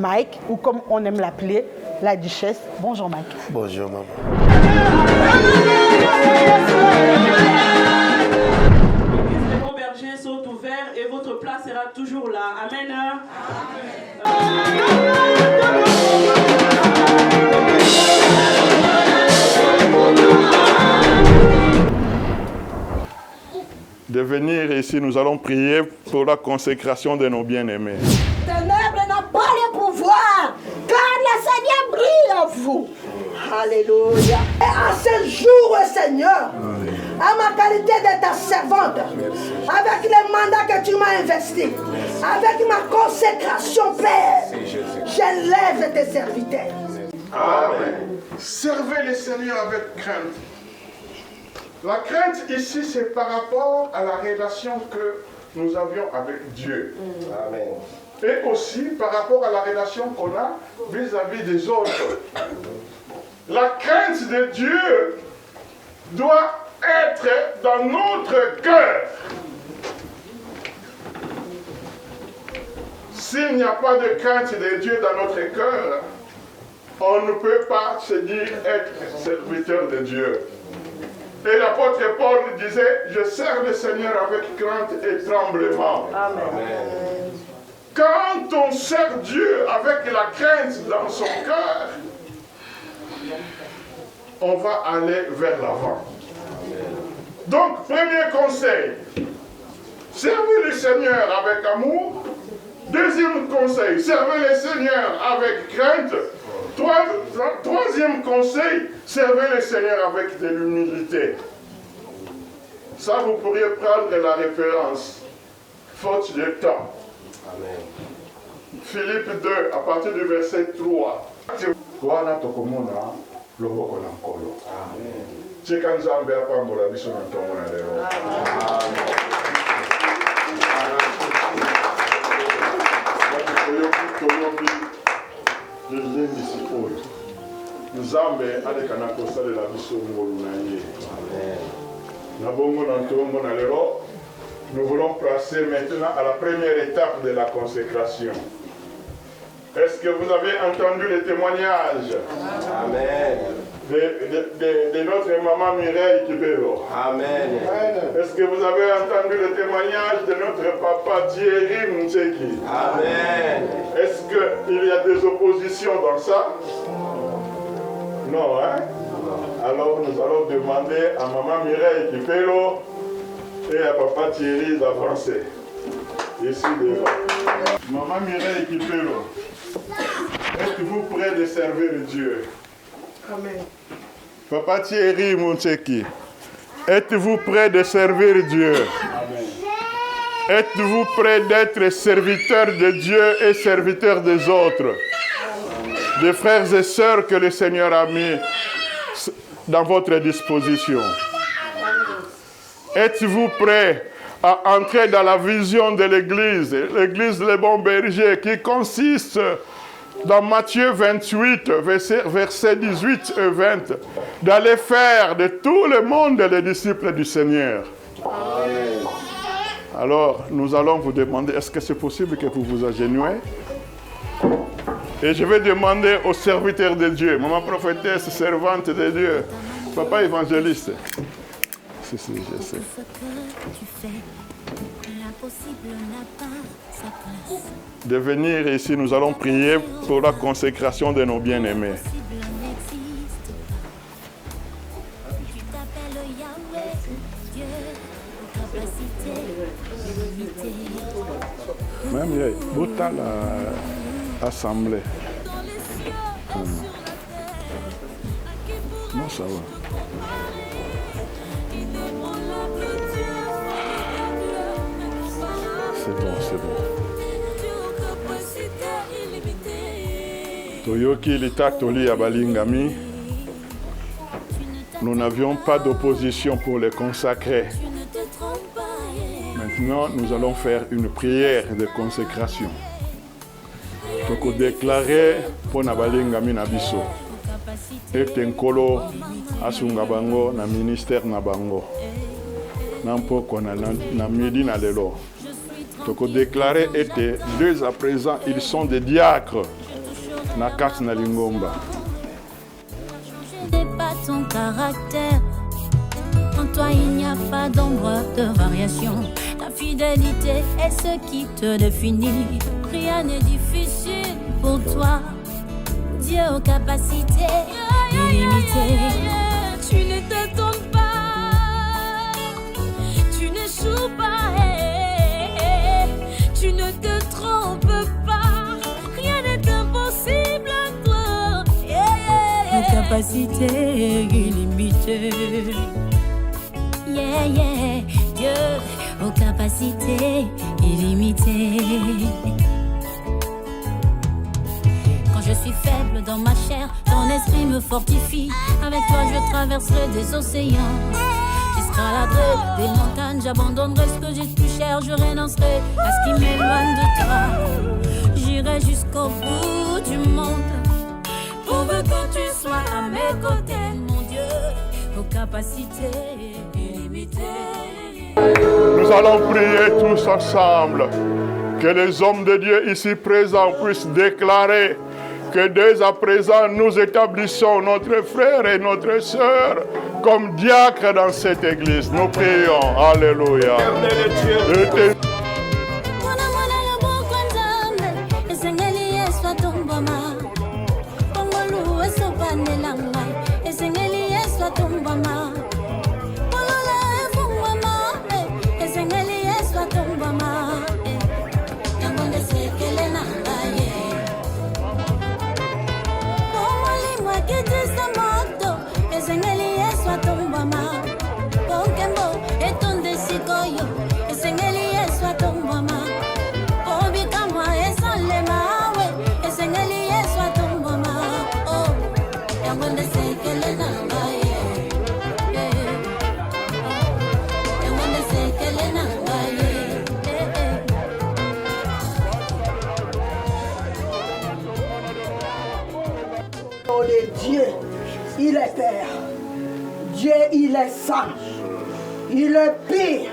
Mike, ou comme on aime l'appeler, la duchesse. Bonjour Mike. Bonjour maman. Les bons bergers sont ouverts et votre place sera toujours là. Amen. De venir ici, nous allons prier pour la consécration de nos bien-aimés. Ténèbres n'a pas le pouvoir, car le Seigneur brille en vous. Alléluia. Et à ce jour, Seigneur, à ma qualité de ta servante, avec le mandat que tu m'as investi, avec ma consécration, Père, j'élève tes serviteurs. Amen. Servez le Seigneur avec crainte. La crainte ici, c'est par rapport à la relation que nous avions avec Dieu. Amen. Et aussi par rapport à la relation qu'on a vis-à-vis des autres. La crainte de Dieu doit être dans notre cœur. S'il n'y a pas de crainte de Dieu dans notre cœur, on ne peut pas se dire être serviteur de Dieu. Et l'apôtre Paul disait, je sers le Seigneur avec crainte et tremblement. Amen. Quand on sert Dieu avec la crainte dans son cœur, on va aller vers l'avant. Donc, premier conseil, servez le Seigneur avec amour. Deuxième conseil, servez le Seigneur avec crainte. Troisième conseil, servez le Seigneur avec de l'humilité. Ça, vous pourriez prendre la référence, faute de temps. Amen. Philippe 2, à partir du verset 3. Wana tokomona loboko na nkolo. Amen. Tika nzambe apambola biso na ntongo na lelo. Toyoki lelembisi oyo nzambe aleka na kosalela biso ngolu na ye. Na bongo na ntongo na lelo, nous voulons passer maintenant à la première étape de la consécration. Est-ce que vous avez entendu le témoignage Amen. de notre maman Mireille Kibero? Amen. Est-ce que vous avez entendu le témoignage de notre papa Thierry Moutseki? Amen. Est-ce qu'il y a des oppositions dans ça? Non, hein? Alors nous allons demander à maman Mireille Kibero et à papa Thierry d'avancer. Ici devant. Maman Mireille Kibero, êtes-vous prêt de servir Dieu? Amen. Papa Thierry Moutseki, êtes-vous prêt de servir Dieu? Amen. Êtes-vous prêt d'être serviteur de Dieu et serviteur des autres? Des frères et sœurs que le Seigneur a mis dans votre disposition. Êtes-vous prêt à entrer dans la vision de l'Église, l'Église Les Bons Bergers, qui consiste dans Matthieu 28, versets 18 et 20, d'aller faire de tout le monde les disciples du Seigneur. Amen. Alors, nous allons vous demander, est-ce que c'est possible que vous vous agenouillez? Et je vais demander aux serviteurs de Dieu, maman prophétesse, servante de Dieu, papa évangéliste. Si, je sais. De venir ici, nous allons prier pour la consécration de nos bien-aimés. Même il y a beaucoup l'assemblée. Non, ça va. C'est bon, c'est bon. Toyoki litatoli ya balingami. Nous n'avions pas d'opposition pour les consacrer. Maintenant, nous allons faire une prière de consécration. Toko déclarer pour na balingami na biso. Ete nkolo asunga bango na ministère na bango. Nampoko na midi na lelo. Toko déclarer ete dès à présent ils sont des diacres na kati na lingomba. Je n'ai pas ton caractère. En toi, il n'y a pas d'ombre de variation. Ta fidélité est ce qui te définit. Rien n'est difficile pour toi. Dieu aux capacités illimitées. Tu ne t'étonnes pas. Tu n'échoues pas. Tu ne te trompes pas. Rien n'est impossible à toi. Aux capacités illimitées. Yeah, yeah, Dieu aux capacités illimitées. Quand je suis faible dans ma chair, ton esprit me fortifie. Avec toi je traverserai des océans. J'escaladerai des montagnes, j'abandonnerai ce que j'ai de plus cher. Je renoncerai à ce qui m'éloigne de toi. J'irai jusqu'au bout du monde, pourvu que tu sois à mes côtés, mon Dieu, aux capacités illimitées. Nous allons prier tous ensemble. Que les hommes de Dieu ici présents puissent déclarer que dès à présent nous établissons notre frère et notre sœur comme diacres dans cette église. Nous prions. Alléluia. Dieu, il est Père. Dieu, il est saint. Il est pire.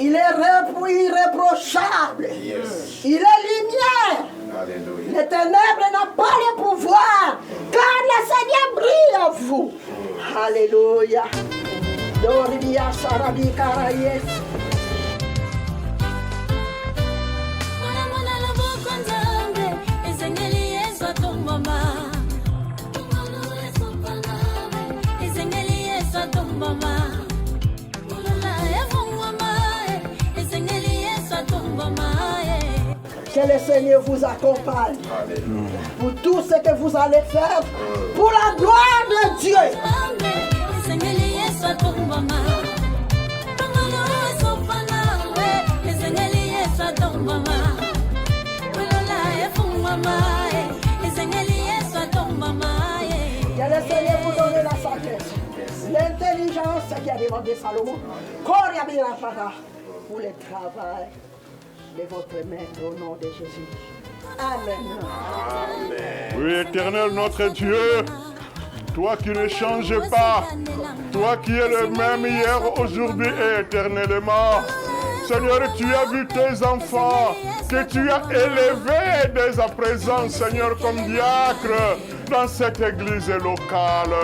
Il est irréprochable. Il est lumière. Les ténèbres n'ont pas le pouvoir, car le Seigneur brille en vous. Alléluia. Doribia Sarabi Karayes. Que le Seigneur vous accompagne pour tout ce que vous allez faire pour la gloire de Dieu. Que le Seigneur vous donne la sagesse, l'intelligence qui a demandé Salomon, pour le travail de votre maître au nom de Jésus. Amen. Oui, Éternel, notre Dieu, toi qui ne changes pas, toi qui es le même hier, aujourd'hui et éternellement. Seigneur, tu as vu tes enfants que tu as élevés dès à présent, Seigneur, comme diacre dans cette église locale.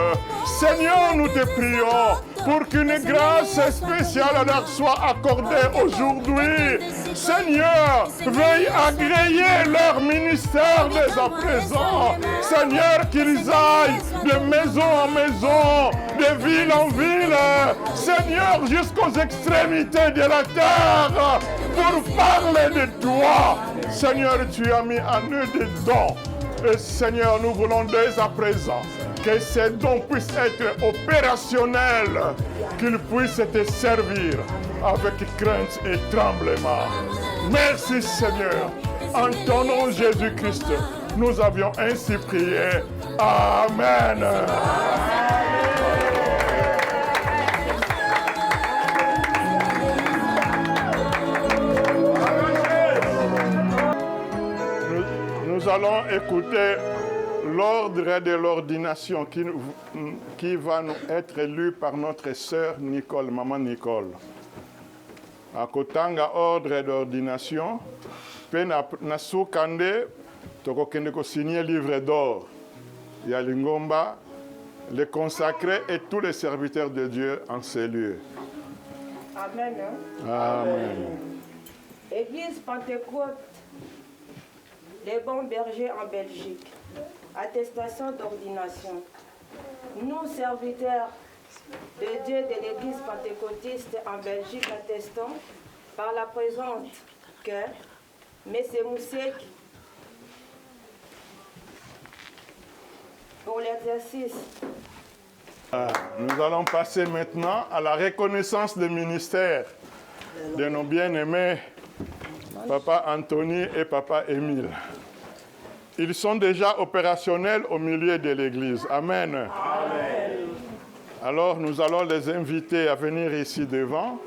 Seigneur, nous te prions pour qu'une grâce spéciale leur soit accordée aujourd'hui. Seigneur, veuille agréer leur ministère dès à présent. Seigneur, qu'ils aillent de maison en maison, de ville en ville, Seigneur, jusqu'aux extrémités de la terre, pour parler de toi. Seigneur, tu as mis en eux des dons. Et Seigneur, nous voulons dès à présent que ces dons puissent être opérationnels, qu'ils puissent te servir avec crainte et tremblement. Merci Seigneur. En ton nom Jésus-Christ, nous avions ainsi prié. Amen. Nous allons écouter l'ordre de l'ordination qui va nous être lu par notre sœur Nicole, maman Nicole. À Kotanga, ordre d'ordination, pe na soukande tokokende ko signer livre d'or. Il y a Lingomba, les consacrés et tous les serviteurs de Dieu en ces lieux. Amen. Amen. Église Pentecôte, les bons bergers en Belgique. Attestation d'ordination. Nous, serviteurs de Dieu de l'Église pentecôtiste en Belgique, attestons par la présente que M. Moussek, pour l'exercice. Nous allons passer maintenant à la reconnaissance des ministères de nos bien-aimés Papa Anthony et Papa Émile. Ils sont déjà opérationnels au milieu de l'Église. Amen. Amen. Alors nous allons les inviter à venir ici devant.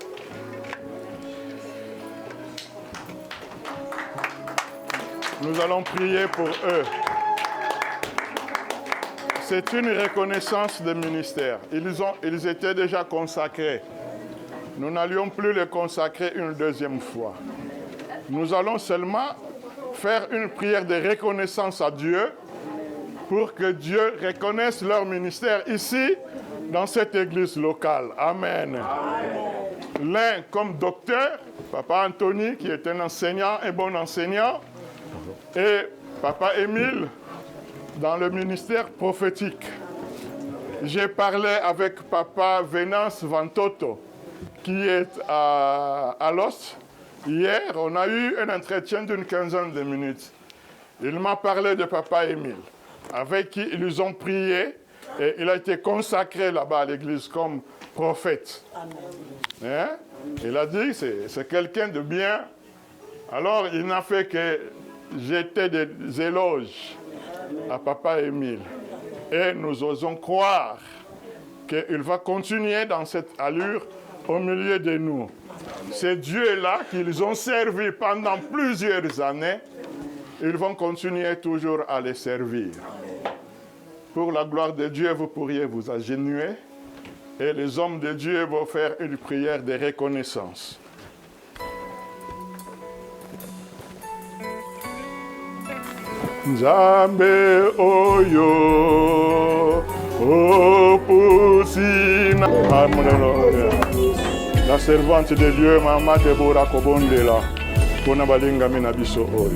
Nous allons prier pour eux. C'est une reconnaissance de ministère. Ils étaient déjà consacrés. Nous n'allions plus les consacrer une deuxième fois. Nous allons seulement faire une prière de reconnaissance à Dieu pour que Dieu reconnaisse leur ministère ici, dans cette église locale. Amen. L'un comme docteur, Papa Anthony, qui est un enseignant, un bon enseignant, et Papa Émile, dans le ministère prophétique. J'ai parlé avec Papa Venance Vantoto, qui est à Los. Hier, on a eu un entretien d'une quinzaine de minutes. Il m'a parlé de Papa Émile, avec qui ils ont prié, et il a été consacré là-bas à l'église comme prophète. Hein? Il a dit, c'est quelqu'un de bien. Alors, il n'a fait que jeter des éloges à Papa Émile. Et nous osons croire qu'il va continuer dans cette allure au milieu de nous. Ces dieux-là qu'ils ont servi pendant plusieurs années, ils vont continuer toujours à les servir. Pour la gloire de Dieu, vous pourriez vous agenouiller et les hommes de Dieu vont faire une prière de reconnaissance. Nzambe oyo opusina. La servante de Dieu, Mama Deborah Kobondela, Pona Balinga Minabiso oyo.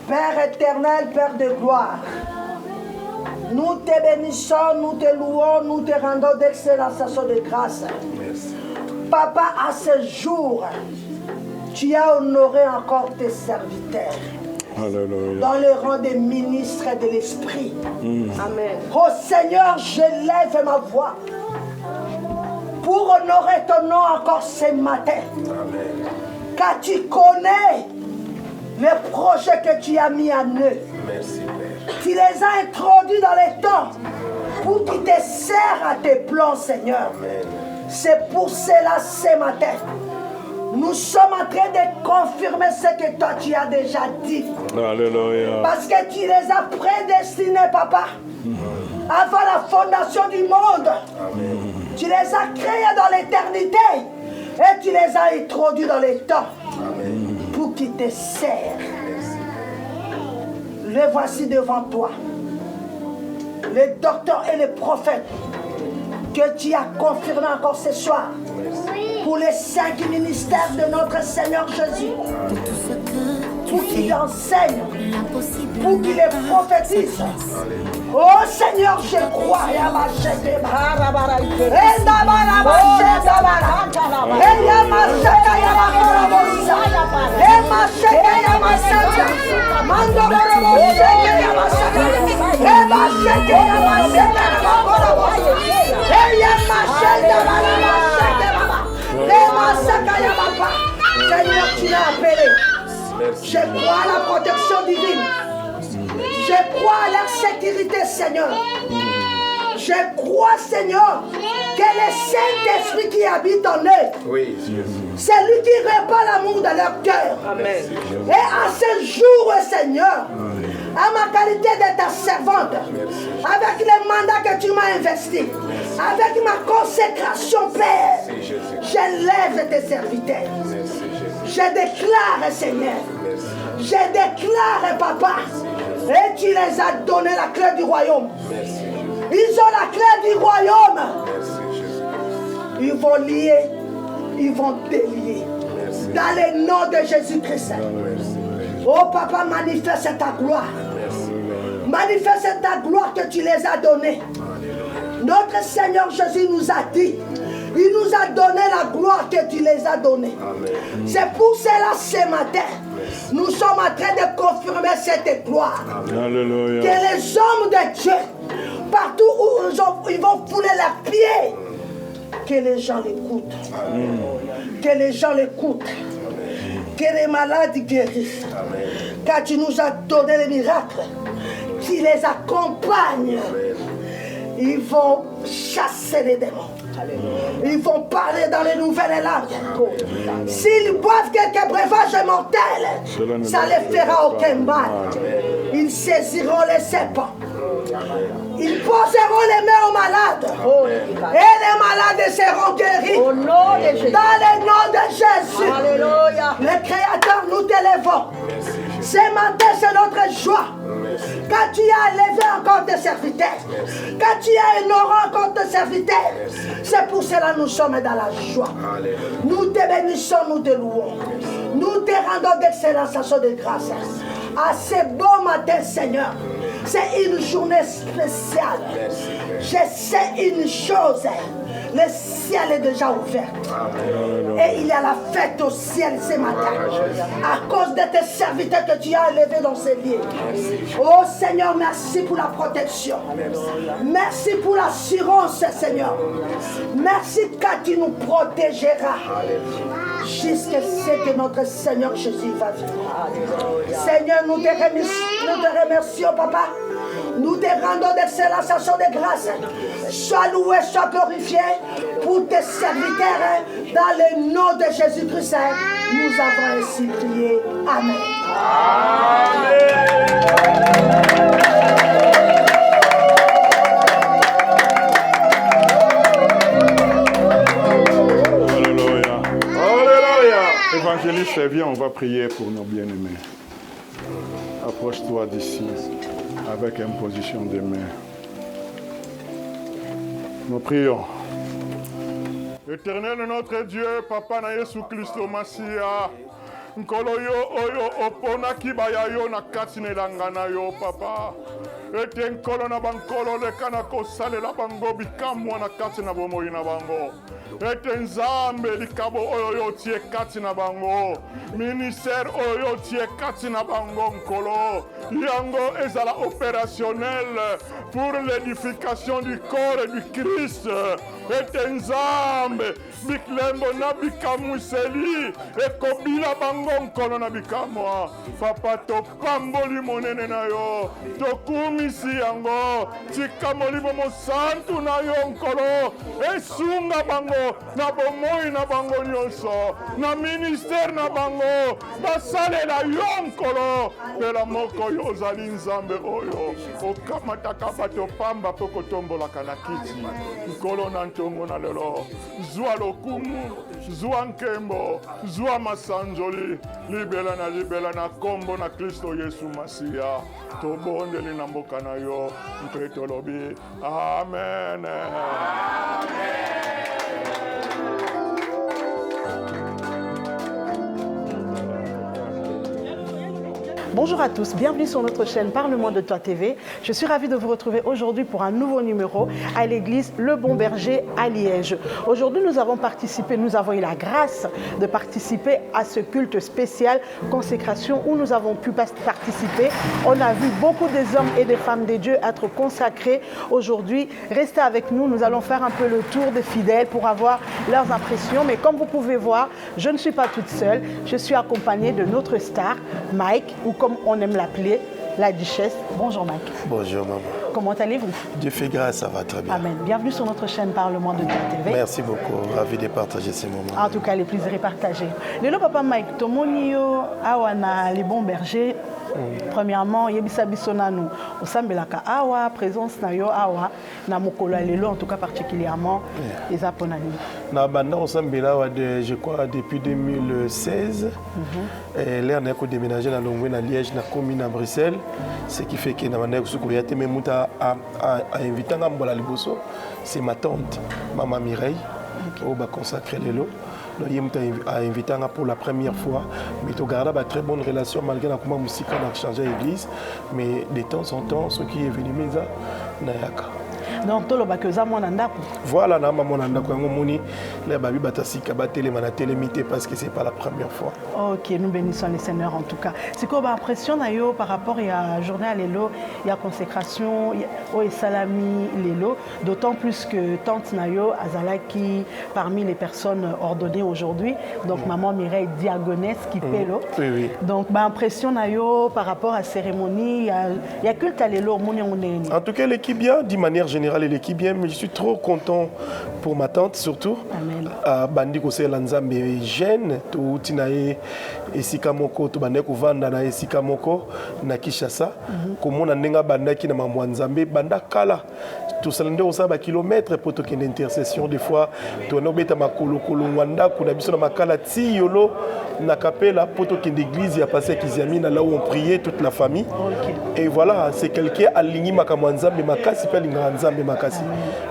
Père éternel, Père de gloire, nous te bénissons, nous te louons, nous te rendons d'excellence de grâce. Merci. Papa, à ce jour, tu as honoré encore tes serviteurs. Alléluia. Dans le rang des ministres de l'Esprit. Amen. Oh Seigneur, je lève ma voix pour honorer ton nom encore ce matin. Amen. Car tu connais les projets que tu as mis en eux. Merci, Père. Tu les as introduits dans les temps pour qu'ils te servent à tes plans, Seigneur. Amen. C'est pour cela ce matin, nous sommes en train de confirmer ce que toi tu as déjà dit. Alléluia. Parce que tu les as prédestinés, Papa, avant la fondation du monde. Amen. Tu les as créés dans l'éternité et tu les as introduits dans les temps. Amen. Pour qu'ils te servent. Merci. Les voici devant toi, les docteurs et les prophètes que tu as confirmés encore ce soir. Merci. Pour les 5 ministères de notre Seigneur Jésus. Pour qu'il enseigne, pour qu'il les prophétise. Oh Seigneur, je crois. Seigneur, tu l'as appelé. Je crois à la protection divine. Je crois à la sécurité, Seigneur. Je crois, Seigneur, que le Saint-Esprit qui habite en eux, Oui, c'est lui qui répand l'amour dans leur cœur. Amen. Et à ce jour, Seigneur, à ma qualité de ta servante, avec les mandats que tu m'as investis, avec ma consécration, Père, Merci, Jésus. j'élève tes serviteurs. Merci, Jésus. Je déclare, Seigneur. Je déclare, Papa. Et tu les as donné la clé du royaume. Ils ont la clé du royaume. Ils vont lier, ils vont délier. Dans le nom de Jésus-Christ. Oh Papa, manifeste ta gloire. Manifeste ta gloire que tu les as donnée. Notre Seigneur Jésus nous a dit, il nous a donné la gloire que tu les as donnée. C'est pour cela ce matin, nous sommes en train de confirmer cette gloire. Alléluia. Que les hommes de Dieu, partout où ils vont fouler leurs pieds, que les gens l'écoutent. Que les gens l'écoutent. Que les malades guérissent. Car tu nous as donné les miracles. Tu les accompagnes. Ils vont chasser les démons. Ils vont parler dans les nouvelles langues. S'ils boivent quelques breuvages mortels, ça ne les fera aucun mal. Ils saisiront les serpents. Ils poseront les mains aux malades. Et les malades seront guéris. Au nom de Jésus. Dans le nom de Jésus. Alléluia. Le Créateur, nous t'élèvons. Ce matin, c'est notre joie. Quand tu as élevé encore tes serviteurs, quand tu as honoré encore tes serviteurs, c'est pour cela que nous sommes dans la joie. Nous te bénissons, nous te louons. Nous te rendons d'excellence de grâce. À ce beau matin, Seigneur, c'est une journée spéciale. Je sais une chose. Le ciel est déjà ouvert. Et il y a la fête au ciel ce matin. À cause de tes serviteurs que tu as élevés dans ces lieux. Oh Seigneur, merci pour la protection. Merci pour l'assurance, Seigneur. Merci car tu nous protégeras. Jusqu'à ce que notre Seigneur Jésus va vivre. Seigneur, nous te remercions, Papa. Nous te rendons d'excellence à son de grâce. Sois loué, sois glorifié pour tes serviteurs. Dans le nom de Jésus-Christ, nous avons ainsi prié. Amen. Alléluia. Alléluia. Évangéliste, viens, on va prier pour nos bien-aimés. Approche-toi d'ici avec imposition des mains. Nous prions. Éternel notre Dieu, Papa na Yesu Christo Masia, nkolo yo oyo opona kibaya yo na kati nelanga yo, Papa. Ete nkolo na bankolo leka na kosalela bango bikamwa na kati na bomoi na bango. Ete nzambe likabo oyo yo tie kati na bango. Ministère oyo tie kati na bango nkolo. Yango ezala opérationnel pour l'édification du corps et du Christ. Ete nzambe biklembo na bikamwiseli ekobila bango nkolo na bikamwa. Papa topamboli monene na yo. Tokumisi yango. Tikamoli bomo santu na yo nkolo. Esunga bango na bomoi na bango nyonso. Na ministère na bango. Basalela yo nkolo. Pela moko yo ozali nzambe oyo. Okamataka bato pamba poko tombolaka na kiti. Nkolo na ntongo na lelo. Zwa lokumu. Zwa nkembo. Zwa masanjoli. Libela na kombo na Kristo Yesu Masia. Tobondeli na mboka na yo. Mpe tolobi. Amen. Bonjour à tous, bienvenue sur notre chaîne Parlement de Toi TV. Je suis ravie de vous retrouver aujourd'hui pour un nouveau numéro à l'église Le Bon Berger à Liège. Aujourd'hui, nous avons eu la grâce de participer à ce culte spécial consécration où nous avons pu participer. On a vu beaucoup des hommes et des femmes de Dieu être consacrés aujourd'hui. Restez avec nous, nous allons faire un peu le tour des fidèles pour avoir leurs impressions. Mais comme vous pouvez voir, je ne suis pas toute seule. Je suis accompagnée de notre star, Mike, ou comme on aime l'appeler, la duchesse. Bonjour Mike. Bonjour maman. comment allez-vous? Dieu fait grâce, ça va très bien. Amen. Bienvenue sur notre chaîne Parlement de Toi TV. Merci beaucoup, ravi de partager ces moments. En tout cas, les plaisirs est partagé. Le papa Mike, Tomonio, Awana, les bons bergers. Premièrement, Yebisa Bisonanu, au Sambelaka Awa, présence Nayo Awa, Namokolo Lelo, en tout cas particulièrement, les Aponani. Na banda au Sambela, je crois depuis 2016, l'air n'a pas déménagé dans Longwe, à Liège, na commune à Bruxelles, ce qui fait que na banda Soukouyaté, mais Mouta a invité à Mbola Liboso, c'est ma tante, Maman Mireille, au bas consacré Lelo. Il a invité pour la première fois, mais tu gardes une très bonne relation malgré la musique qu'on a changé l'église, mais de temps en temps, ce qui est venu, c'est Nayaka. Donc, tout le monde voilà, parce que ce n'est pas la première fois. Ok, nous bénissons les seigneurs en tout cas. C'est quoi l'impression par rapport à la journée à l'élo, il y a consécration, il y a salami l'élo, d'autant plus que Tante Nayo Azalaki, parmi les personnes ordonnées aujourd'hui, donc maman Mireille Diagonès qui paie l'eau. Oui, oui. Donc, l'impression Nayo par rapport à la cérémonie, il y a culte à l'élo. En tout cas, l'équipe bien, d'une manière générale, l'équipe bien, mais je suis trop content pour ma tante surtout. Amen. Bandi kose lanzambe jeune, tout tinae esika moko, tout bande kovanda na esika moko na Kinshasa. Komona nenga banda ki na mamwanzambe banda kala. Tout ça ndé osaba kilomètres pour token intercession des fois to no beta makolo kolongwanda kuna biso na makala ti yolo na kapela pour token d'église ya passé Kiziamina là où on priait toute la famille. Okay. Et voilà, c'est quelqu'un aligné makamwanzambe makasi pe linganzambe makasi.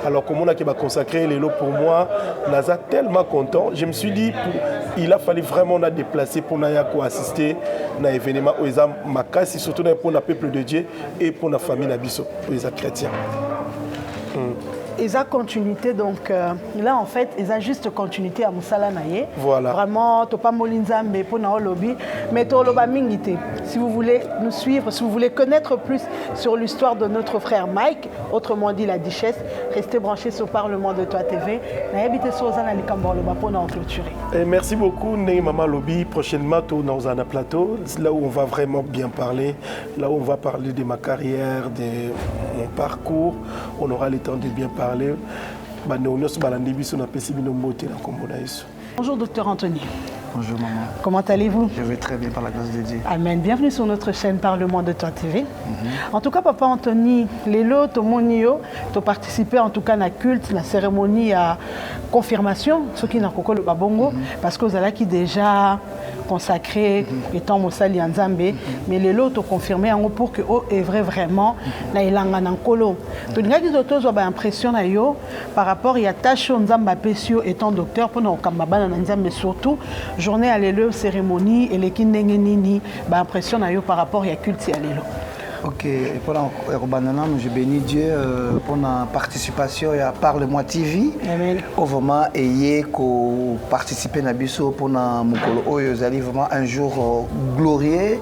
Alors comme on a qui va consacrer les lots pour moi, naza tellement content, je me suis dit il a fallu vraiment la déplacer pour Nayako assister à l'événement aux âmes makasi surtout pour le peuple de Dieu et pour la famille nabiso pour les chrétiens. Ils ont continuité, donc là en fait, ils ont juste continuité à Moussala Naye. Voilà. Vraiment, tu n'as pas Molinzambe pour le lobby, mais tu as le Mingité. Si vous voulez nous suivre, si vous voulez connaître plus sur l'histoire de notre frère Mike, autrement dit la Duchesse, restez branchés sur Parlement de Toi TV. Merci beaucoup, Ney Maman Lobby. Prochainement, dans un plateau, là où on va vraiment bien parler, là où on va parler de ma carrière, de mon parcours. On aura le temps de bien parler. Bonjour docteur Anthony. Bonjour maman. Comment allez-vous? Je vais très bien par la grâce de Dieu. Amen. Bienvenue sur notre chaîne Parlement de Toi TV. En tout cas, papa Anthony, Lélo, Tomonio, tu as participé en tout cas à la culte, la cérémonie à confirmation, ce qui n'a pas le babongo, parce que vous avez qui déjà consacré étant Moussali Nzambe, mais Lélo tu as confirmé en pour que est vrai vraiment na ilanga nankolo. Tu n'as dit d'autres ont impression na yo par rapport à tâche Nzamba Pesio étant docteur pour nous kambaba na Nzambe surtout journée à l'élo cérémonie et les kindengenini ba impression na yo par rapport à culte à l'élo. Ok, pour je bénis Dieu pour la participation à Parle-moi TV. Amen. Vraiment, ayez participé à Bisso pour vraiment un jour glorieux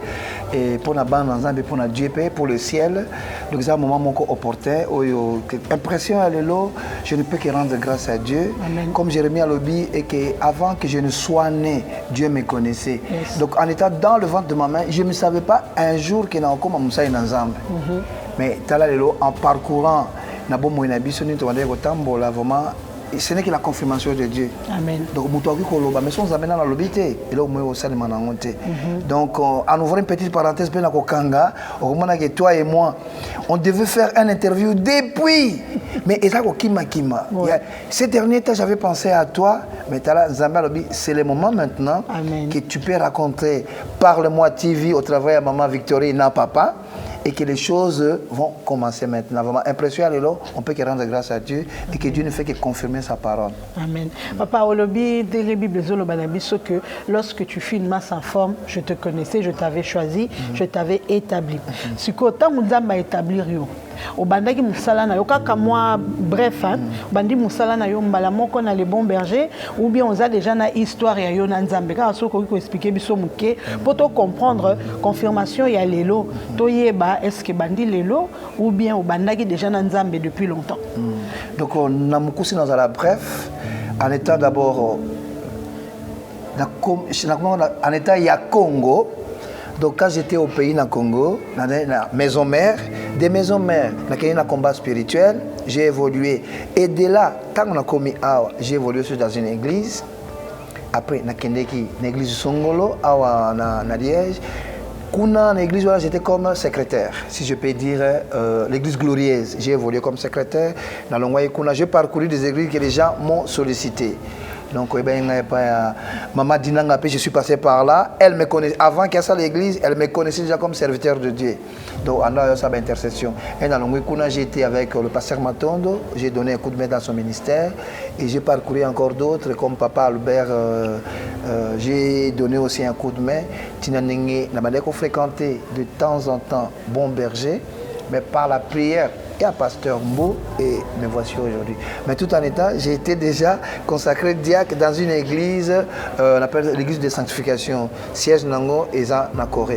et pour la bande ensemble pour la Dieu pour le ciel. Donc c'est un moment opportun. Impression à l'élo, je ne peux que rendre grâce à Dieu. Amen. Comme Jérémie a lobby et que avant que je ne sois né, Dieu me connaissait. Yes. Donc en étant dans le ventre de ma main, je ne savais pas un jour qu'il y a encore Moussa Inanzambe. Mais en parcourant vraiment ce n'est que la confirmation de Dieu. Amen. Donc mais son zamena na lobité et là au salle manangote. Donc en ouvrant une petite parenthèse pour Kanga, au moment que toi et moi on devait faire une interview depuis mais kima. Ces derniers temps j'avais pensé à toi mais c'est le moment maintenant. Amen. Que tu peux raconter Parle-moi TV au travail à maman Victorie et papa. Et que les choses vont commencer maintenant. Vraiment impression à l'élo, on peut que rendre grâce à Dieu et que Dieu ne fait que confirmer sa parole. Amen. Papa Olobi, dès les Bibles que lorsque tu fus une masse en forme, je te connaissais, je t'avais choisi, je t'avais établi. Si qu'autant m'a établir yo. Au bandaki musala na yo kaka moi bref hein bandi musala na yo mbala moko na les bons bergers ou bien on a déjà na histoire ya yo na Nzambe ka so ko expliquer biso muke pour te comprendre confirmation ya lelo to yeba est-ce que bandi lelo ou bien au bandaki déjà na Nzambe depuis longtemps. Donc on a mukusi dans la bref en état d'abord en état ya Congo Donc quand j'étais au pays dans Congo, dans la maison mère, des maisons mères, dans un combat spirituel, j'ai évolué. Et de là, quand on a commis j'ai évolué dans une église. Après, dans une église Songolo, à Liège. Dans l'église, j'étais comme secrétaire, si je peux dire, l'église glorieuse. J'ai évolué comme secrétaire. Dans le j'ai parcouru des églises que les gens m'ont sollicité. Donc, Maman Dinanga, je suis passé par là. Elle me connaissait, avant qu'elle soit à l'église, elle me connaissait déjà comme serviteur de Dieu. Donc, on a eu cette intercession. Et dans le j'ai été avec le pasteur Matondo, j'ai donné un coup de main dans son ministère. Et j'ai parcouru encore d'autres, comme Papa Albert, j'ai donné aussi un coup de main. Tinanenge, on fréquenté de temps en temps Bon Berger, mais par la prière. Et à Pasteur Mbo, et me voici aujourd'hui. Mais tout en étant, j'ai été déjà consacré diacre dans une église, on appelle l'église de sanctification, siège Nango et Zan Nakore.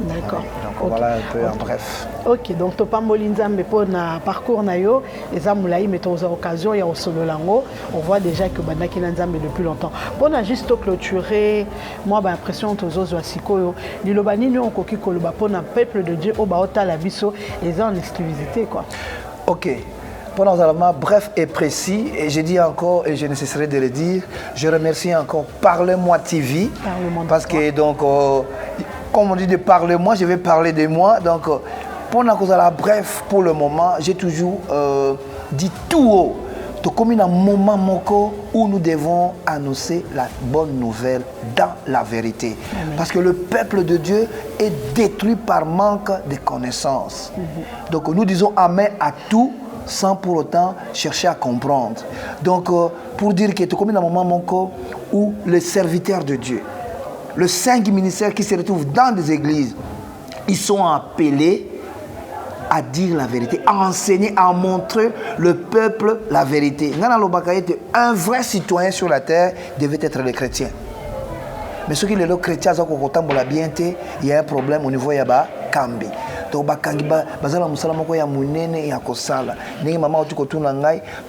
D'accord. Donc voilà un peu en bref. Ok, donc tu pas Molinzambe pour un parcours nayo, et ça moulaï mais tu as occasion il y a au solo lango, on voit déjà que Bandaki Nanzambe depuis longtemps. Bon, on a juste clôturé, moi j'ai l'impression que tu as sikoyo, l'ilobani nous on koki koloba pour un peuple de Dieu au baota la biso et ça en exclusivité quoi. Ok. Pendant un moment bref et précis, et je dis encore, et je ne cesserai de le dire, je remercie encore Parle-moi TV, parce que donc, comme on dit de Parle-moi, je vais parler de moi, donc pendant que ça bref pour le moment, j'ai toujours dit tout haut, comme un moment où nous devons annoncer la bonne nouvelle dans la vérité. Amen. Parce que le peuple de Dieu est détruit par manque de connaissances. Donc nous disons Amen à tout sans pour autant chercher à comprendre. Donc pour dire que tu comme un moment où les serviteurs de Dieu, les 5 ministères qui se retrouvent dans des églises, ils sont appelés à dire la vérité, à enseigner, à montrer le peuple la vérité. Un vrai citoyen sur la terre devait être le chrétien. Mais ceux qui sont les chrétiens, il y a un problème au niveau de Kambi.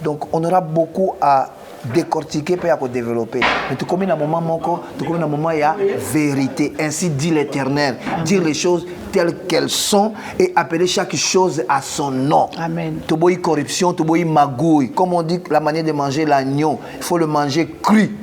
Donc on aura beaucoup à décortiquer et à développer. Mais tout comme un moment, il y a vérité. Ainsi dit l'Éternel. Dire les choses telles qu'elles sont et appeler chaque chose à son nom. Amen. Toboy corruption, toboy magouille. Comme on dit, la manière de manger l'agneau, il faut le manger cru.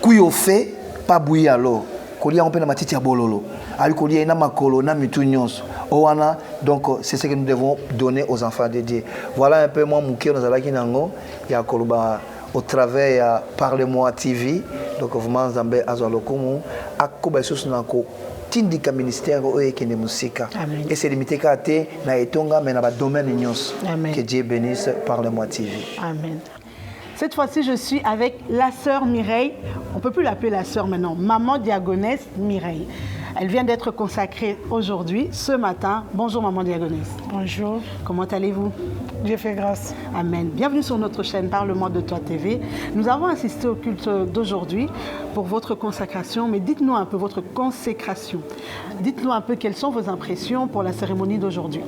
Cuit au fait, pas bouilli à l'eau. Kolia on peut na matiti ya bololo. Ali kolia ina makolo na mitunyos. Owana donc c'est ce que nous devons donner aux enfants de Dieu. Voilà un peu moi mon cœur dans la kinango ya koloba au travers Parle-moi TV. Donc vraiment Zambé azalokumu akoba sosu nako tindika ministère oekene musika. Et c'est limité ka te na etonga mais na ba domaine nyos. Que Dieu bénisse Parle-moi TV. Amen. Cette fois-ci, je suis avec la sœur Mireille. On ne peut plus l'appeler la sœur maintenant. Maman Diagonesse Mireille. Elle vient d'être consacrée aujourd'hui, ce matin. Bonjour Maman Diagonesse. Bonjour. Comment allez-vous? Dieu fait grâce. Amen. Bienvenue sur notre chaîne Parle-moi de toi TV. Nous avons assisté au culte d'aujourd'hui pour votre consacration. Mais dites-nous un peu votre consécration. Dites-nous un peu quelles sont vos impressions pour la cérémonie d'aujourd'hui.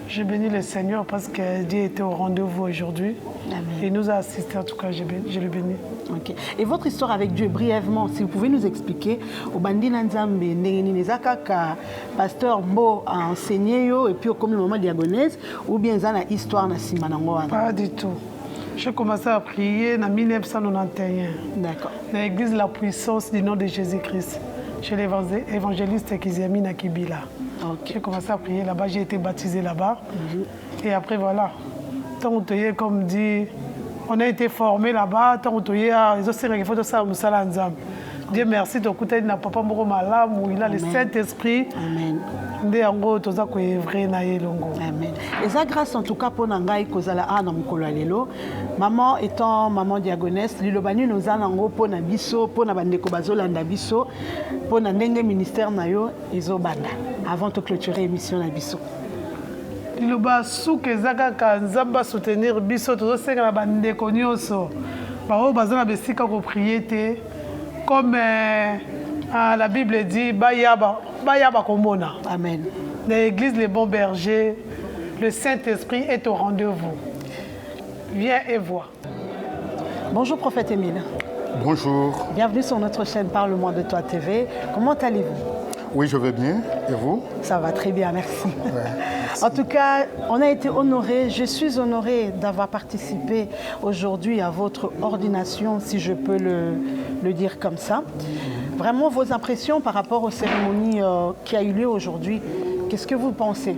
Je bénis le Seigneur parce que Dieu était au rendez-vous aujourd'hui. Il nous a assistés, en tout cas, je le bénis. Okay. Et votre histoire avec Dieu, brièvement, si vous pouvez nous expliquer, au Bandina Nzambe, Pasteur Mbo a enseigné, et puis au commun moment diagonesse, ou bien ça une histoire na Simanango? Pas du tout. J'ai commencé à prier en 1991. D'accord. Dans l'église La Puissance du nom de Jésus-Christ, chez l'évangéliste Kizemi Nakibila. Okay. J'ai commencé à prier là-bas, j'ai été baptisé là-bas. Et après, voilà. Tant que comme dit, on a été formé là-bas. Tant que Dieu merci, tu as n'a papa moko malamu, il a le Saint-Esprit. Amen. Amen. Et ça grâce en tout cas pour Nangai Kozala a na mukolo lelo. Maman étant maman diagonesse, lilobani nous anango pour na biso, pour na bandeko bazolanda biso, pour na ndenge ministère na yo ezobanda avant de clôturer émission na biso. Liloba souke zaka kanzamba soutenir biso to senga na bandeko nyonso. Ba o bazana besika ko prier te. Comme la Bible dit, Bayaba Komona. Amen. L'église Les Bons Bergers, le Saint-Esprit est au rendez-vous. Viens et vois. Bonjour, prophète Émile. Bonjour. Bienvenue sur notre chaîne Parle-moi de toi TV. Comment allez-vous? Oui, je vais bien. Et vous? Ça va très bien, merci. Ouais, merci. En tout cas, on a été honorés, je suis honorée d'avoir participé aujourd'hui à votre ordination, si je peux le dire comme ça. Vraiment, vos impressions par rapport aux cérémonies qui a eu lieu aujourd'hui, qu'est-ce que vous pensez?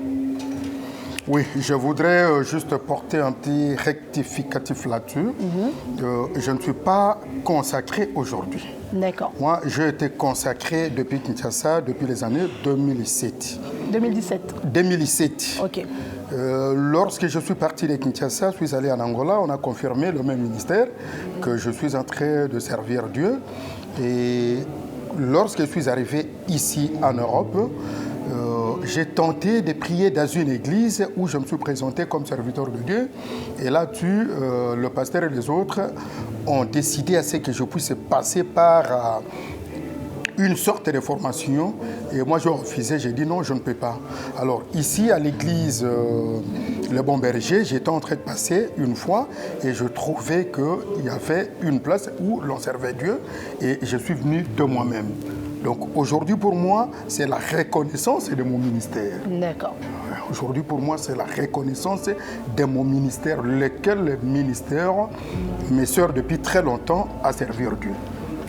Oui, je voudrais juste porter un petit rectificatif là-dessus. Je ne suis pas consacré aujourd'hui. D'accord. Moi, j'ai été consacré depuis Kinshasa, depuis les années 2007. 2017. 2007. Ok. Lorsque je suis parti de Kinshasa, je suis allé en Angola, on a confirmé le même ministère que je suis en train de servir Dieu. Et lorsque je suis arrivé ici en Europe, j'ai tenté de prier dans une église où je me suis présenté comme serviteur de Dieu. Et là-dessus, le pasteur et les autres ont décidé à ce que je puisse passer par une sorte de formation. Et moi, je refusais, j'ai dit non, je ne peux pas. Alors ici, à l'église Le Bon Berger, j'étais en train de passer une fois et je trouvais qu'il y avait une place où l'on servait Dieu et je suis venu de moi-même. Donc aujourd'hui pour moi, c'est la reconnaissance de mon ministère. D'accord. Aujourd'hui pour moi, c'est la reconnaissance de mon ministère, lequel ministère me sert depuis très longtemps à servir Dieu.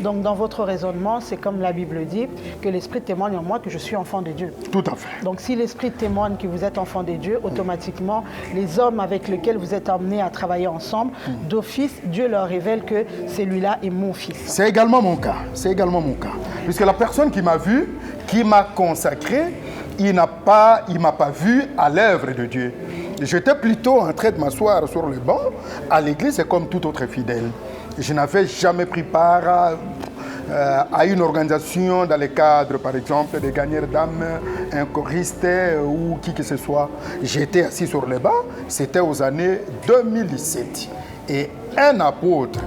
Donc dans votre raisonnement, c'est comme la Bible dit, que l'Esprit témoigne en moi que je suis enfant de Dieu. Tout à fait. Donc si l'Esprit témoigne que vous êtes enfant de Dieu, automatiquement, les hommes avec lesquels vous êtes amenés à travailler ensemble, d'office, Dieu leur révèle que celui-là est mon fils. C'est également mon cas. C'est également mon cas. Puisque la personne qui m'a vu, qui m'a consacré, il m'a pas vu à l'œuvre de Dieu. J'étais plutôt en train de m'asseoir sur le banc à l'église comme tout autre fidèle. Je n'avais jamais pris part à une organisation dans le cadre, par exemple, de gagneurs d'âme, un choriste ou qui que ce soit. J'étais assis sur le banc, c'était aux années 2017. Et un apôtre,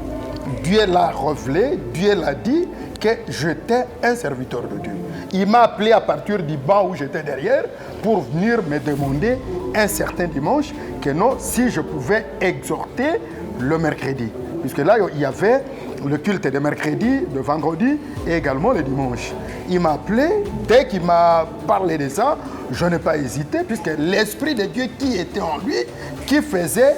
Dieu l'a révélé, Dieu l'a dit que j'étais un serviteur de Dieu. Il m'a appelé à partir du banc où j'étais derrière pour venir me demander un certain dimanche que non, si je pouvais exhorter le mercredi. Puisque là, il y avait le culte de mercredi, de vendredi et également le dimanche. Il m'a appelé, dès qu'il m'a parlé de ça, je n'ai pas hésité, puisque l'Esprit de Dieu qui était en lui, qui faisait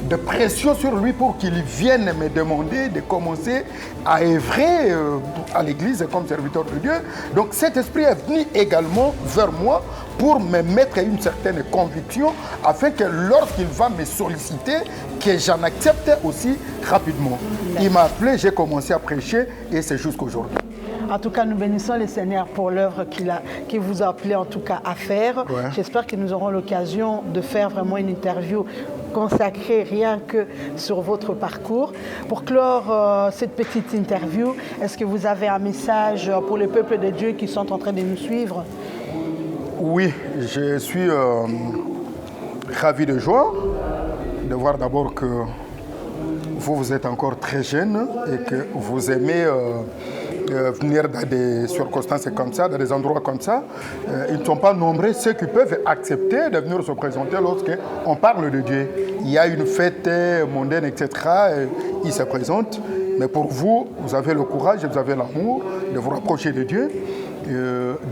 de pression sur lui pour qu'il vienne me demander de commencer à œuvrer à l'église comme serviteur de Dieu. Donc cet esprit est venu également vers moi pour me mettre une certaine conviction afin que lorsqu'il va me solliciter, que j'en accepte aussi rapidement. Il m'a appelé, j'ai commencé à prêcher et c'est jusqu'aujourd'hui. En tout cas, nous bénissons le Seigneur pour l'œuvre qu'il vous a appelé en tout cas à faire. Ouais. J'espère que nous aurons l'occasion de faire vraiment une interview consacrée rien que sur votre parcours. Pour clore cette petite interview, est-ce que vous avez un message pour le peuple de Dieu qui sont en train de nous suivre? Oui, je suis ravi de joie de voir d'abord que vous êtes encore très jeune et que vous aimez venir dans des circonstances comme ça, dans des endroits comme ça. Ils ne sont pas nombreux ceux qui peuvent accepter de venir se présenter lorsqu'on parle de Dieu. Il y a une fête mondaine, etc. Ils se présentent. Mais pour vous, vous avez le courage, vous avez l'amour de vous rapprocher de Dieu.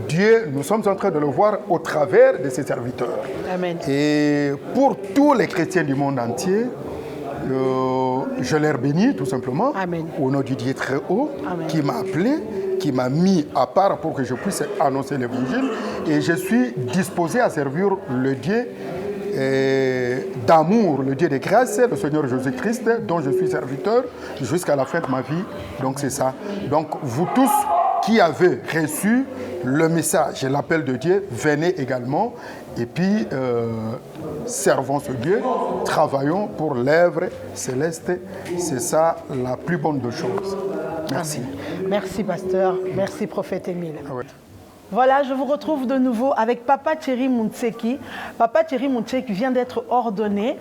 Dieu, nous sommes en train de le voir au travers de ses serviteurs. Amen. Et pour tous les chrétiens du monde entier, je leur bénis tout simplement. Amen. Au nom du Dieu très haut. Amen. Qui m'a appelé, qui m'a mis à part pour que je puisse annoncer l'évangile. Et je suis disposé à servir le Dieu d'amour, le Dieu de grâce, le Seigneur Jésus-Christ, dont je suis serviteur jusqu'à la fin de ma vie. Donc c'est ça. Donc vous tous qui avez reçu le message et l'appel de Dieu, venez également. Et puis, servons ce Dieu, travaillons pour l'œuvre céleste. C'est ça la plus bonne des choses. Merci. Amen. Merci, pasteur. Merci, prophète Émile. Ah ouais. Voilà, je vous retrouve de nouveau avec Papa Thierry Muntseki. Papa Thierry Muntseki vient d'être ordonné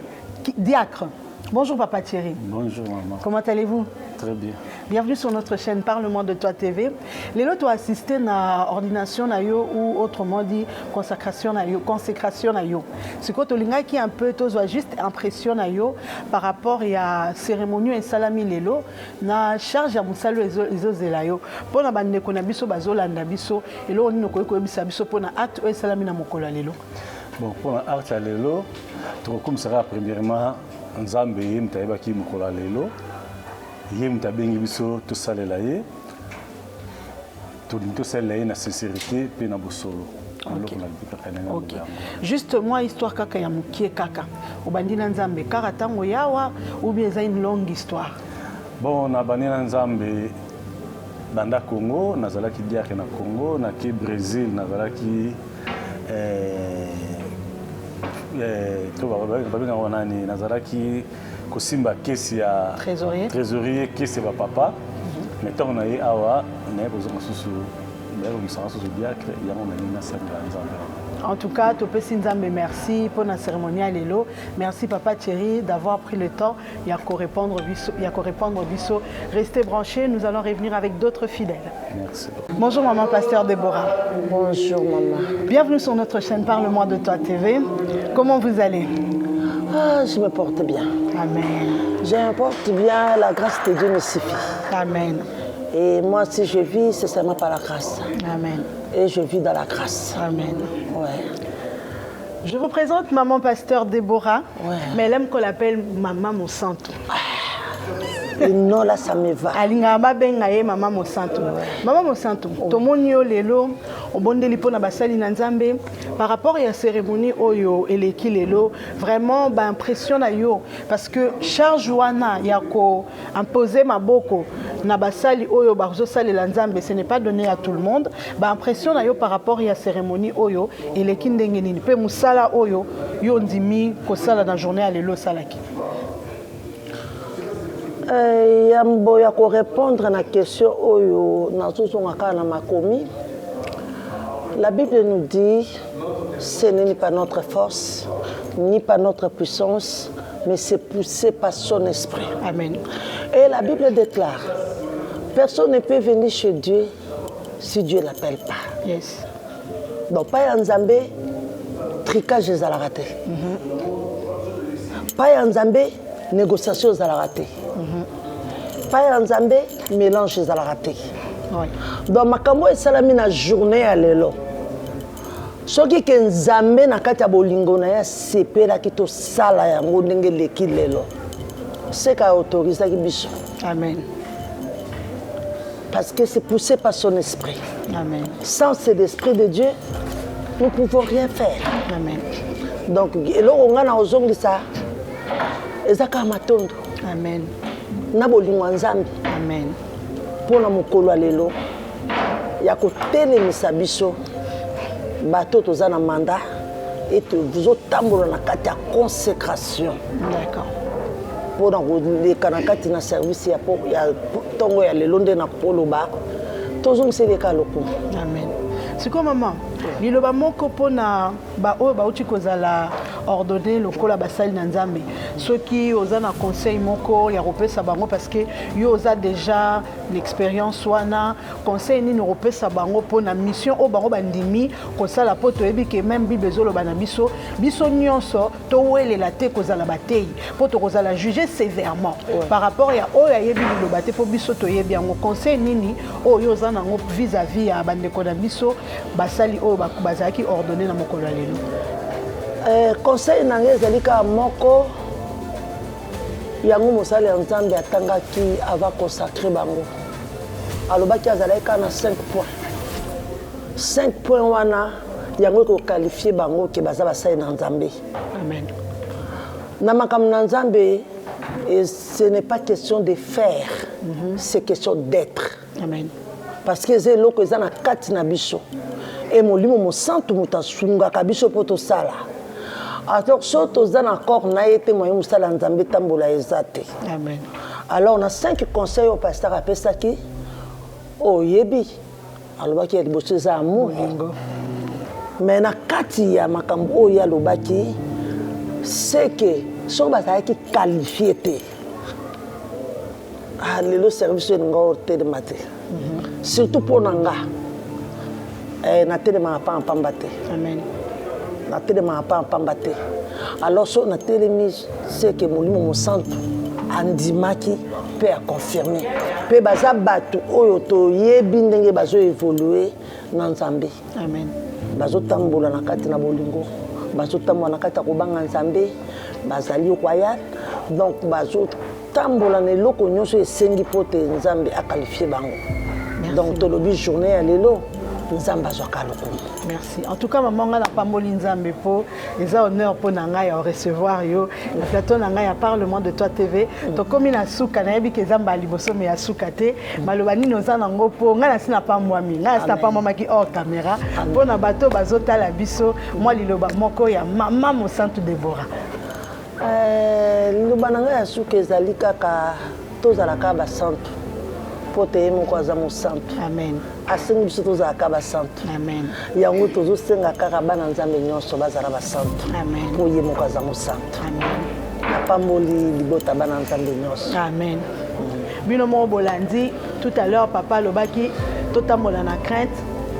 diacre. Bonjour Papa Thierry. Bonjour maman. Comment allez-vous? Très bien. Bienvenue sur notre chaîne Parlement de Toi TV. Lelo tu as assisté à ordination na yo ou autrement dit consécration na yo. Ce que tu linga qui un peu toi juste impression na yo par rapport à cérémonie et salami lelo na charge à musalo ezo zelayo. Pona bande ko na biso bazolanda biso elo oni ko bisa biso pona acte et salami na mokolo lelo. Bon, pour l'acte lelo, tu commenceras premièrement Nzambe mtaiba ki mokolo lelo. Yem tabengi biso to salela ye. To salela ye na sincérité pe na bosolo. Ok. Juste moi histoire kaka ya mukie kaka. Obandi na Nzambe kaka tango yawa ou bien ça une longue histoire. Bon, na bani na Nzambe banda Congo, nazalaki diake na Congo, na ke Brésil, nazalaki nazalaki kosimba kesi ya trésorier kesi ya papa mais tant on a eu awa na besoin susu diacre yango na nina sanga Nzambe. En tout cas, Topesi Nzambe, merci pour la cérémonie à Lelo. Merci Papa Thierry d'avoir pris le temps et à répondre biso. Restez branchés, nous allons revenir avec d'autres fidèles. Merci. Bonjour maman Pasteur Déborah. Bonjour maman. Bienvenue sur notre chaîne Parlement de Toi TV. Comment vous allez? Ah, je me porte bien. Amen. Je me porte bien, la grâce de Dieu me suffit. Amen. Et moi, si je vis, c'est seulement par la grâce. Amen. Et je vis dans la grâce. Amen. Ouais. Je vous présente maman Pasteur Déborah, ouais. Mais elle aime qu'on l'appelle Maman Monsanto. Et non, là, ça me va. Alingamba bengaye Maman Monsanto. Maman Monsanto, tomonio lelo, obondeli pona basali na Nzambe par rapport à la cérémonie oyo eleki lelo, vraiment ba impression na yo parce que charge wana yako imposer maboko na basali oyo bazo sali la Nzambe, ce n'est pas donné à tout le monde. Ba impression na yo par rapport à la cérémonie oyo eleki ndenge nini pe musala oyo yo ndimi ko sala na journée à lelo salaki. Yamboya ko répondre à la question oyo nazozongaka na makomi. La Bible nous dit ce n'est pas notre force ni par notre puissance mais c'est poussé par son esprit. Amen. Et la Bible déclare personne ne peut venir chez Dieu si Dieu l'appelle pas. Yes. Donc pas Nzambe tricage à la raté. Pas Nzambe négociation à la raté. Pas Nzambe mélange à la raté. Donc makambo et salami na journée à lelo. Soki ke Nzambe na kati ya bolingo na ya sepela kito sala ya ndenge leki lelo. C'est qu'a autorisé ki biso. Amen. Parce que c'est poussé par son esprit. Amen. Sans cet esprit de Dieu, nous ne pouvons rien faire. Amen. Donc, on a ozongi ça. Ezaka matondo. Amen. Na bolingo Nzambe. Amen. Pona mokolo lelo ya ko telemisa biso bato toza na mandat et vous otambola na kati ya consécration. D'accord. Pona koleka na kati na service ya tongo ya lelo nde na koloba tozongisa leka loko. Amen. C'est comme maman. Liloba moko pona ba o ba uti kozala ordonné lokola basali na Nzambe. Ceux qui osa na conseil moko ya repesa bango parce que yo osa déjà l'expérience wana conseil ni repesa bango pona mission o bango bandimi kosala poto ebi ke même Bible zolo bana biso nyonso to welela te kozala batei poto kozala juger sévèrement par rapport ya o ya yebi liloba te po biso to yebi yango conseil nini o yo osa na ngo vis-à-vis ya bandeko na biso basali o bazaki ordonné na mokolo lelo. Conseil nange zalika moko yango mosali ya Nzambe atangaki avant consacrer bango. Alobaki azalaka na 5 points. 5 points wana yango ko qualifier bango ke baza basali na Nzambe. Amen. Na makambo na Nzambe ce n'est pas question de faire, c'est question d'être. Amen. Parce que c'est loko eza na kati na biso. Et molimo mo santu mutasunga kabiso poto sala. Alors surtout dans accord na été moyen musala Nzambe tambola ezate. Amen. Alors on a 5 conseils au pasteur appelé ça qui oh yebi. Alors qui est bossé za amour. Mais na kati ya makambo ya lobaki c'est que so bazalaki qualifié te lelo service nga otelema te surtout mpo na nga natelemaka pa mpamba te natelemaka pa mpamba te alors so natelemi seke molimo mosantu andimaki mpe aconfirme mpe baza bato oyo toyebi ndenge bazoévolue na nzambe bazotambola na kati na bolingo bazotambola na kati ya kobanga nzambe bazali royal donc bazotambola na eloko nyonso esengi mpo te nzambe akalifie bango donc tolobi journée ya lelo nzambe azwaka lokumu. Merci. En tout cas, maman, on a pas mal nzambe po. Les honneurs pour nanga à recevoir yo. Le plateau nanga ya Parlement de Toi TV. To komi na suka na yebi ke zamba liboso me ya suka te. Malobani noza nango po. Nga na sina pa mwami. Nga na sina pa mwama ki hors caméra. Po na bato bazota la biso. Moi liloba moko ya mama mo Sainte Déborah. Liloba nanga ya suka ezali kaka tozalaka ba sainte. Po te moko aza mo sainte. Amen. Asengi biso tozalaka basante. Amen. Yango tozosenga kaka bana nzambe nyonso bazala basante. Amen. Po ye moko aza mosante. Amen. Napamboli libota bana nzambe nyonso. Amen. Bino mo bolandi tout à l'heure papa lobaki totambola na crainte.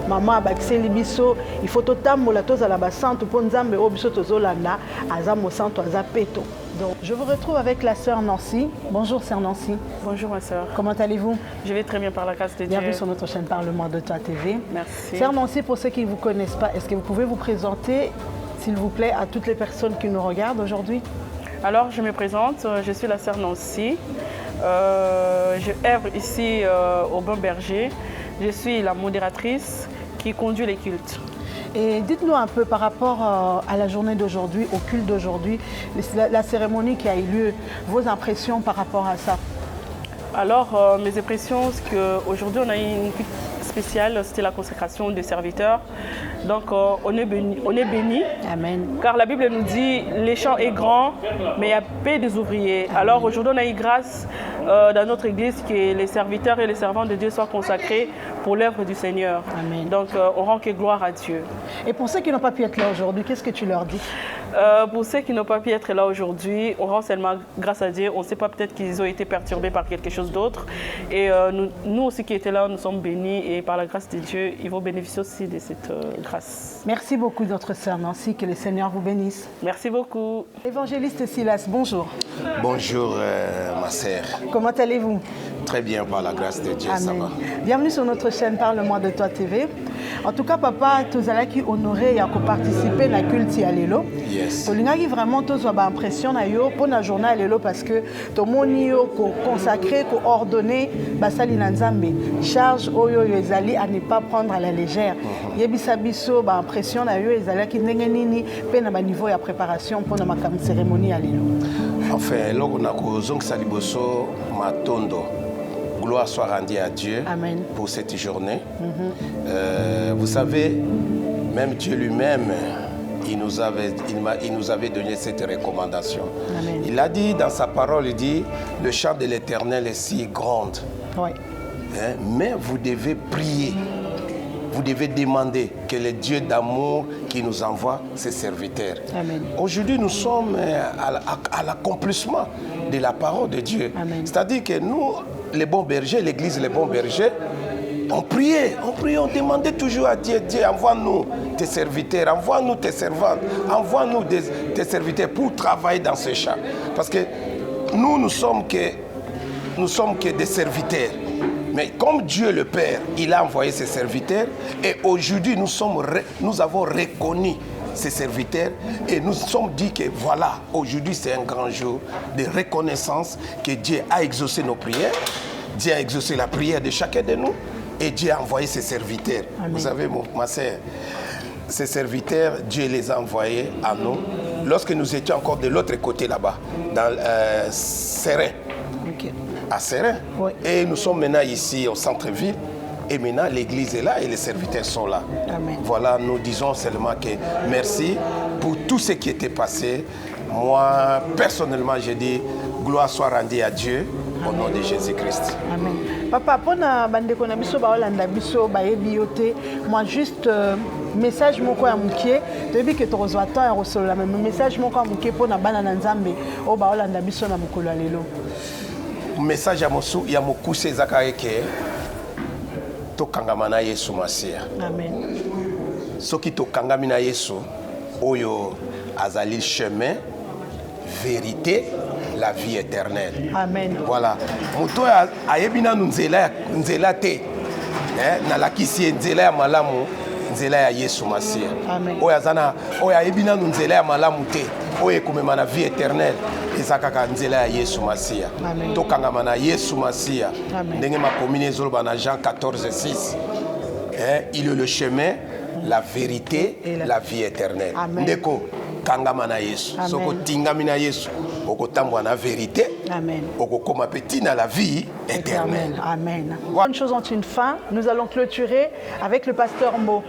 Maman abakiseli biso il faut totambola tozala basante po nzambe o biso tozolanda aza mosante aza peto. Donc, je vous retrouve avec la sœur Nancy. Bonjour sœur Nancy. Bonjour ma sœur. Comment allez-vous? Je vais très bien par la grâce de Dieu. Bienvenue sur notre chaîne Parlement de Toi TV. Merci. Sœur Nancy, pour ceux qui ne vous connaissent pas, est-ce que vous pouvez vous présenter, s'il vous plaît, à toutes les personnes qui nous regardent aujourd'hui? Alors, je me présente, je suis la sœur Nancy. Je œuvre ici au Bon Berger. Je suis la modératrice qui conduit les cultes. Et dites-nous un peu par rapport à la journée d'aujourd'hui, au culte d'aujourd'hui, la cérémonie qui a eu lieu, vos impressions par rapport à ça? Alors, mes impressions, c'est qu'aujourd'hui, on a eu une culte spéciale, c'était la consécration des serviteurs. Donc, on est béni. Amen. Car la Bible nous dit, les champs est grand, mais il y a peu des ouvriers. Amen. Alors, aujourd'hui, on a eu grâce dans notre église que les serviteurs et les servantes de Dieu soient consacrés pour l'œuvre du Seigneur. Amen. Donc, on rend que gloire à Dieu. Et pour ceux qui n'ont pas pu être là aujourd'hui, qu'est-ce que tu leur dis? Pour ceux qui n'ont pas pu être là aujourd'hui, on rend seulement grâce à Dieu. On ne sait pas, peut-être qu'ils ont été perturbés par quelque chose d'autre. Et nous aussi qui étions là, nous sommes bénis. Et par la grâce de Dieu, ils vont bénéficier aussi de cette grâce. Merci beaucoup, notre sœur Nancy. Que le Seigneur vous bénisse. Merci beaucoup. Évangéliste Silas, bonjour. Bonjour, ma sœur. Comment allez-vous? Très bien, par la grâce de Dieu, Amen. ça va. Bienvenue sur notre chaîne Parlement de Toi TV. En tout cas, papa, tous ceux qui honoré et qui participé à la culte à l'élo. Yes. Tout le monde vraiment tous ont impression na yo pour la journée à l'élo parce que tout le monde consacré, ordonné, basali nanzambe. Charge oyo ezali à ne pas prendre à la légère. Yebisa biso ba impression na yo ezali qui ndenge nini pe na ba niveau ya préparation pour na cérémonie à l'élo. Enfin, logo na ko zongisa liboso matondo. Gloire soit rendue à Dieu. Amen. Pour cette journée. Vous savez, même Dieu lui-même, il nous avait donné cette recommandation. Amen. Il a dit dans sa parole, il dit, le chant de l'Éternel est si grand. Oui. Hein, mais vous devez prier. Vous devez demander que le Dieu d'amour qui nous envoie ses serviteurs. Aujourd'hui, nous sommes à l'accomplissement de la parole de Dieu. C'est-à-dire que nous, les bons bergers, l'église Les Bons Bergers, on priait, on demandait toujours à Dieu, Dieu, envoie-nous tes serviteurs, envoie-nous tes servantes, envoie-nous tes serviteurs pour travailler dans ce champ. Parce que nous ne sommes que des serviteurs. Mais comme Dieu le Père, il a envoyé ses serviteurs et aujourd'hui nous avons reconnu ses serviteurs et nous sommes dit que voilà, aujourd'hui c'est un grand jour de reconnaissance que Dieu a exaucé nos prières, Dieu a exaucé la prière de chacun de nous et Dieu a envoyé ses serviteurs. Amen. Vous savez, ma sœur, ces serviteurs, Dieu les a envoyés à nous lorsque nous étions encore de l'autre côté là-bas, dans Serein. Okay. À Serein. Oui. Et nous sommes maintenant ici au centre-ville. Et maintenant, l'église est là et les serviteurs sont là. Amen. Voilà, nous disons seulement que merci pour tout ce qui était passé. Moi, personnellement, je dis gloire soit rendue à Dieu au nom de Jésus-Christ. Amen. Papa, pour bandeko na biso ba olanda biso ba yebiote, moi juste message moko ya mukie, debi que tozwa temps ya rosolola même message moko ya mukie pour na bana na Nzambe o ba olanda biso na mokolo lelo. Message ya mokuse ezaka eke tokangama na Yesu Masia. Amen. Soki tokangami na Yesu oyo azali chemin, vérité, la vie éternelle. Amen. Voilà. Moto ayebina nzela te. Na lakisi nzela ya malamu, nzela ya Yesu Masia. Amen. Oyo azana oyo ayebina nzela ya malamu te. Oyo ekomema na vie éternelle. Ezakaka nzela ya Yesu Masia. Tokangama na Yesu Masia. Ndenge makomine ezoloba na Jean 14:6. Il est le chemin, la vérité, la vie éternelle. Ndeko kangama na Yesu. Soko tingami na Yesu. Okotambwa na vérité. Amen. Okokoma petit na la vie éternelle. Amen. Une chose en une fin, nous allons clôturer avec le pasteur Mbo.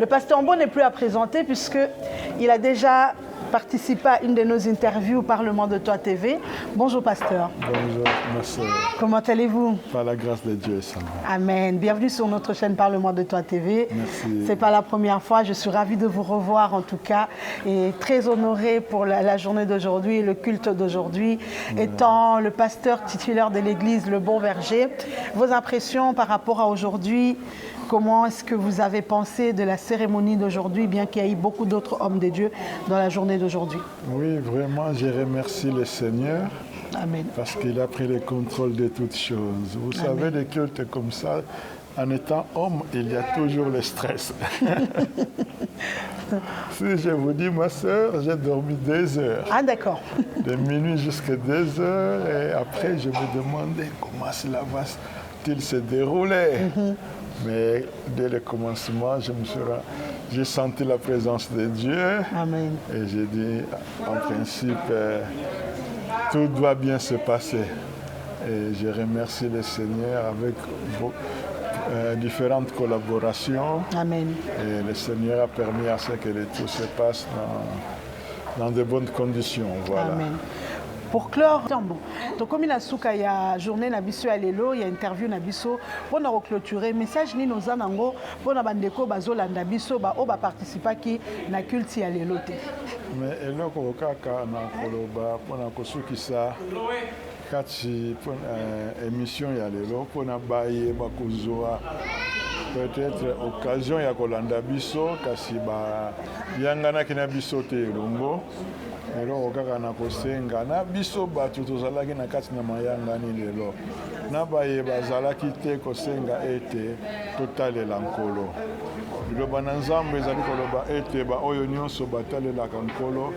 Le pasteur Mbo n'est plus à présenter puisqu'il a déjà participé à une de nos interviews au Parlement de Toi TV. Bonjour pasteur. Bonjour ma soeur. Comment allez-vous? Par la grâce de Dieu, ça va. Amen. Bienvenue sur notre chaîne Parlement de Toi TV. Merci. C'est pas la première fois, je suis ravie de vous revoir en tout cas et très honorée pour la journée d'aujourd'hui, le culte d'aujourd'hui, étant le pasteur titulaire de l'église Le Bon Berger. Vos impressions par rapport à aujourd'hui? Comment est-ce que vous avez pensé de la cérémonie d'aujourd'hui, bien qu'il y ait eu beaucoup d'autres hommes de Dieu dans la journée d'aujourd'hui? Oui, vraiment, je remercie le Seigneur. Amen. Parce qu'il a pris le contrôle de toutes choses. Vous savez, des cultes comme ça, en étant homme, il y a toujours le stress. Si je vous dis, ma soeur, j'ai dormi 2 heures. Ah, d'accord. De minuit jusqu'à 2 heures. Et après, je me demandais comment cela va-t-il se dérouler. Mais dès le commencement, j'ai senti la présence de Dieu. Amen. Et j'ai dit, en principe, tout doit bien se passer. Et je remercie le Seigneur avec différentes collaborations. Amen. Et le Seigneur a permis à ce que tout se passe dans de bonnes conditions. Voilà. Amen. Pour clore, bon, donc comme il a souka il y a journée na biso à l'élo, il y a interview na biso pour nous clôturer message ni nos anango pour na bandeko bazolanda biso ba o ba participer qui na culte à l'élo te. Mais eloko kaka na koloba pour na kosukisa kati pour émission ya l'élo pour na baye ba kuzoa peut-être occasion ya kolanda biso kasi ba yangana kina biso te longo. Lelo okaka na kosenga na biso bato tozalaki na kati na mayangani lelo na baye bazalaki te kosenga ete totalela nkolo liloba na Nzambe ezali koloba ete baoyo nyonso batalelaka nkolo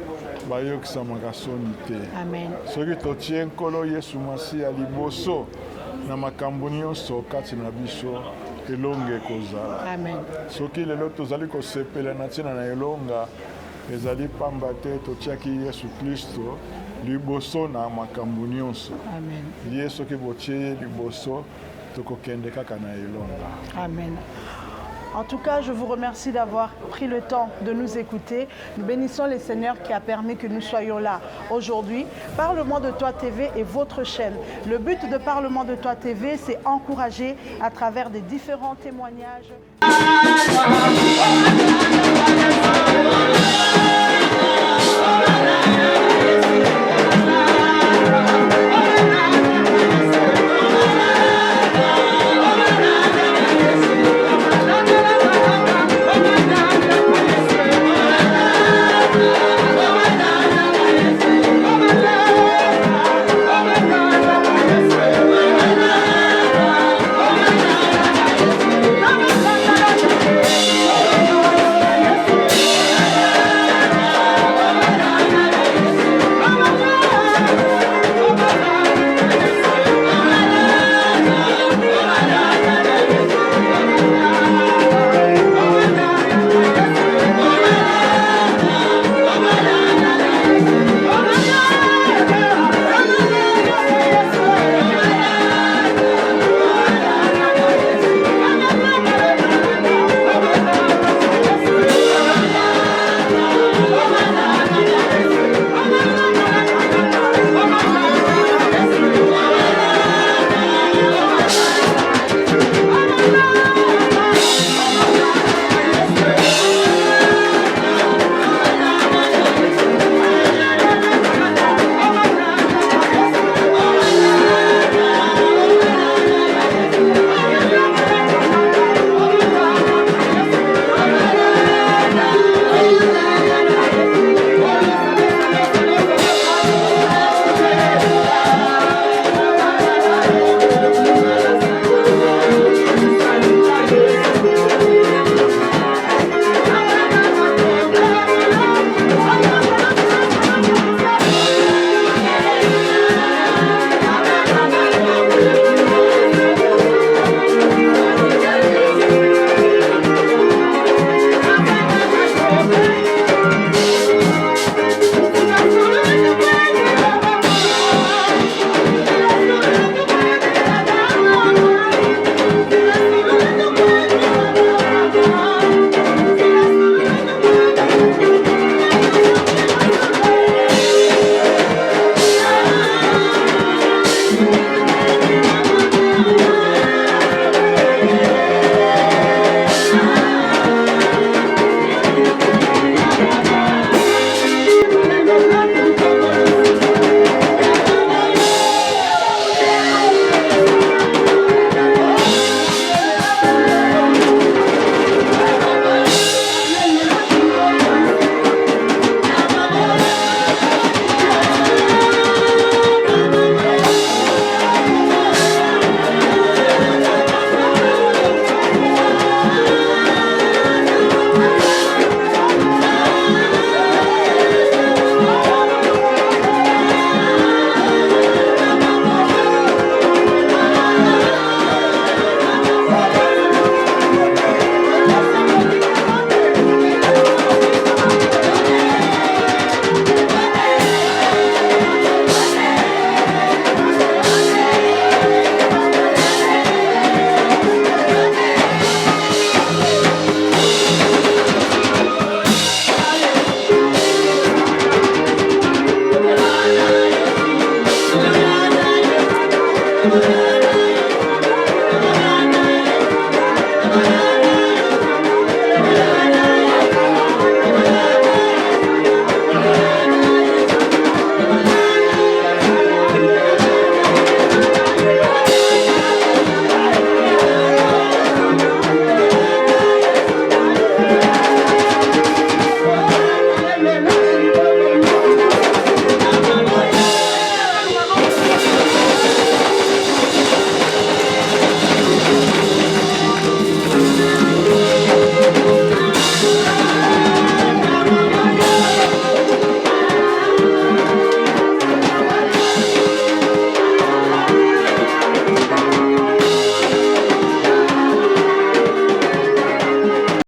bayokisamaka soni te. Amen. Soki totie nkolo Yesu Masiya liboso na makambo nyonso kati na biso elonge kozala. Amen. Soki lelo tozali kosepela na ntina na elonga ezali pamba te totiaki Yesu Kristo liboso na makambo nyonso. Amen. Ye soki botie ye liboso tokokende kaka na elonga. Amen. En tout cas, je vous remercie d'avoir pris le temps de nous écouter. Nous bénissons le Seigneur qui a permis que nous soyons là aujourd'hui. Parlement de Toi TV est votre chaîne. Le but de Parlement de Toi TV, c'est encourager à travers des différents témoignages.